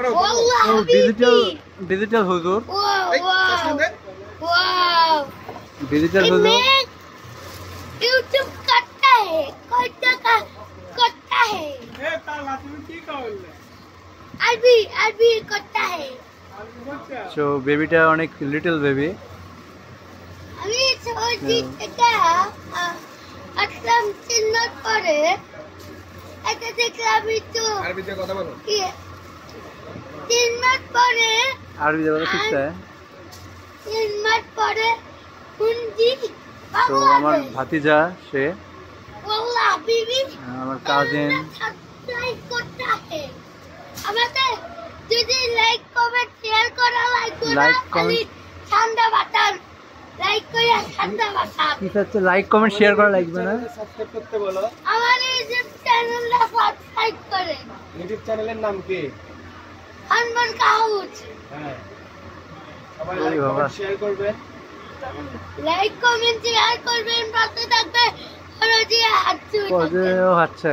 Oh, digital huzur. Wow. Digital huzur. YouTube करता है कोई जगह करता है अभी करता है So baby টা অনেক little baby. আমি সহজে এটা আসলাম চিহ্নত করে এটা দেখলাম তো আরবিতে কথা বলো কি চিহ্নত পরে আরবি বলা শিখছে চিহ্নত পরে হিন্দি তো আমার ভাতিজা সে ওয়াল্লাহ বিবি আমার কাজিন সাবস্ক্রাইব করতে है আমাদের যদি লাইক কমেন্ট শেয়ার করা লাগবে না খালি ঠান্ডা বাতাস লাইক করে ঠান্ডা বাতাস কি হচ্ছে লাইক কমেন্ট শেয়ার করা লাগবে না সাবস্ক্রাইব করতে বলো আমার ইউটিউব চ্যানেলটা সাবস্ক্রাইব করেন ইউটিউব চ্যানেলের নাম কি হনুমান কাউচ হ্যাঁ সবাই ওরে লাইক বাবা। কমেন্ট শেয়ার করবেন লাইক কমেন্ট শেয়ার করবেন পাশে থাকবে আর দিয়ে হাত ও আচ্ছা